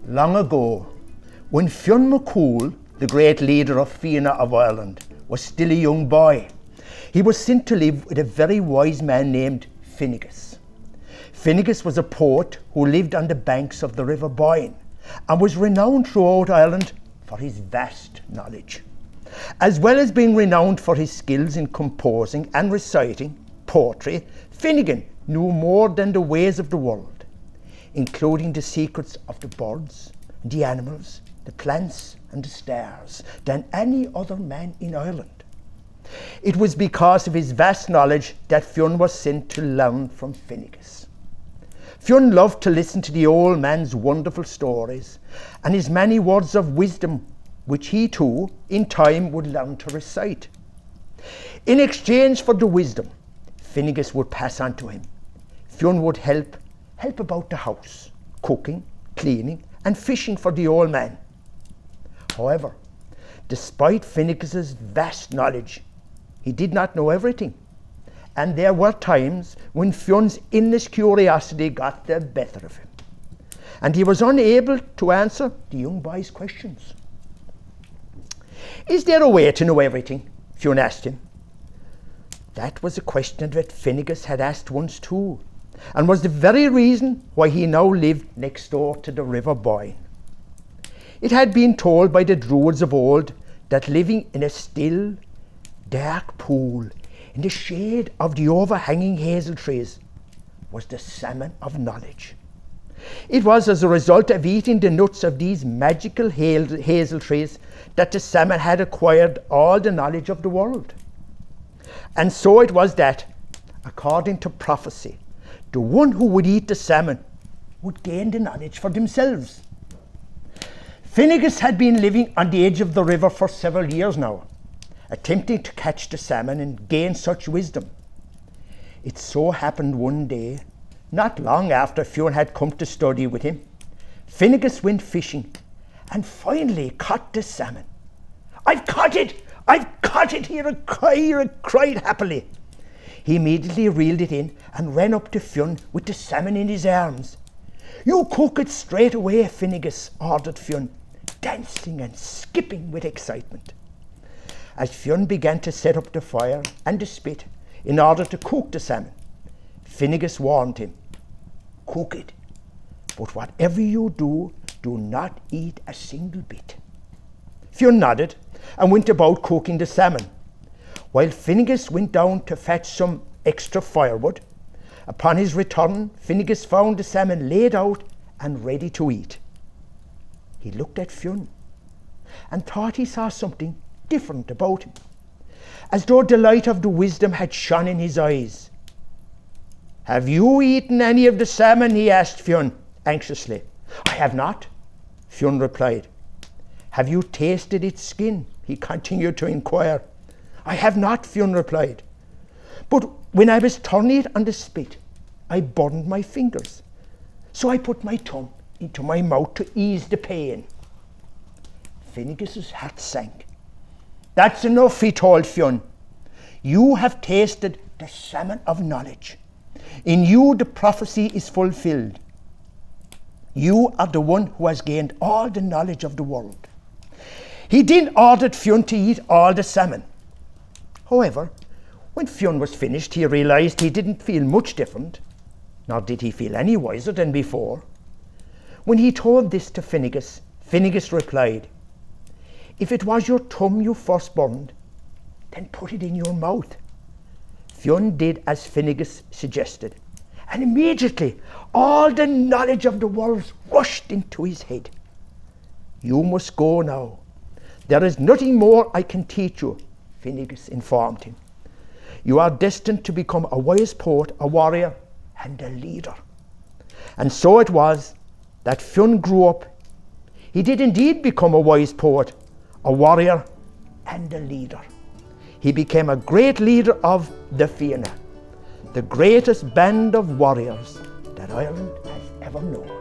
Long ago, when Fionn McCool, the great leader of Fianna of Ireland, was still a young boy, he was sent to live with a very wise man named Finnegas. Finnegas was a poet who lived on the banks of the River Boyne and was renowned throughout Ireland for his vast knowledge. As well as being renowned for his skills in composing and reciting poetry, Finnegan knew more than the ways of the world, including the secrets of the birds, the animals, the plants and the stars, than any other man in Ireland. It was because of his vast knowledge that Fionn was sent to learn from Finnegas. Fionn loved to listen to the old man's wonderful stories and his many words of wisdom, which he too, in time, would learn to recite. In exchange for the wisdom Finnegas would pass on to him, Fionn would help about the house, cooking, cleaning and fishing for the old man. However, despite Finnegas's vast knowledge, he did not know everything, and there were times when Fionn's endless curiosity got the better of him, and he was unable to answer the young boy's questions. "Is there a way to know everything?" Fionn asked him. That was a question that Finnegas had asked once too, and was the very reason why he now lived next door to the River Boyne. It had been told by the Druids of old that living in a still, dark pool in the shade of the overhanging hazel trees was the salmon of knowledge. It was as a result of eating the nuts of these magical hazel trees that the salmon had acquired all the knowledge of the world. And so it was that, according to prophecy, the one who would eat the salmon would gain the knowledge for themselves. Finnegas had been living on the edge of the river for several years now, attempting to catch the salmon and gain such wisdom. It so happened one day, not long after Fionn had come to study with him, Finnegas went fishing and finally caught the salmon. "I've caught it! I've caught it!" he cried happily. He immediately reeled it in and ran up to Fionn with the salmon in his arms. "You cook it straight away, Finnegas," ordered Fionn, dancing and skipping with excitement. As Fionn began to set up the fire and the spit in order to cook the salmon, Finnegas warned him, "Cook it, but whatever you do, do not eat a single bit." Fionn nodded and went about cooking the salmon, while Finnegas went down to fetch some extra firewood. Upon his return, Finnegas found the salmon laid out and ready to eat. He looked at Fionn and thought he saw something different about him, as though the light of the wisdom had shone in his eyes. "Have you eaten any of the salmon?" he asked Fionn anxiously. "I have not," Fionn replied. "Have you tasted its skin?" he continued to inquire. "I have not," Fionn replied. "But when I was turning it on the spit, I burned my fingers, so I put my tongue into my mouth to ease the pain." Finnegas's heart sank. "That's enough," he told Fionn. "You have tasted the salmon of knowledge. In you the prophecy is fulfilled. You are the one who has gained all the knowledge of the world." He then ordered Fionn to eat all the salmon. However, when Fionn was finished, he realized he didn't feel much different, nor did he feel any wiser than before. When he told this to Finnegas, Finnegas replied, "If it was your tongue you first burned, then put it in your mouth." Fionn did as Finnegas suggested, and immediately all the knowledge of the world rushed into his head. "You must go now. There is nothing more I can teach you," Finnegas informed him. "You are destined to become a wise poet, a warrior, and a leader." And so it was that Fionn grew up. He did indeed become a wise poet, a warrior, and a leader. He became a great leader of the Fianna, the greatest band of warriors that Ireland has ever known.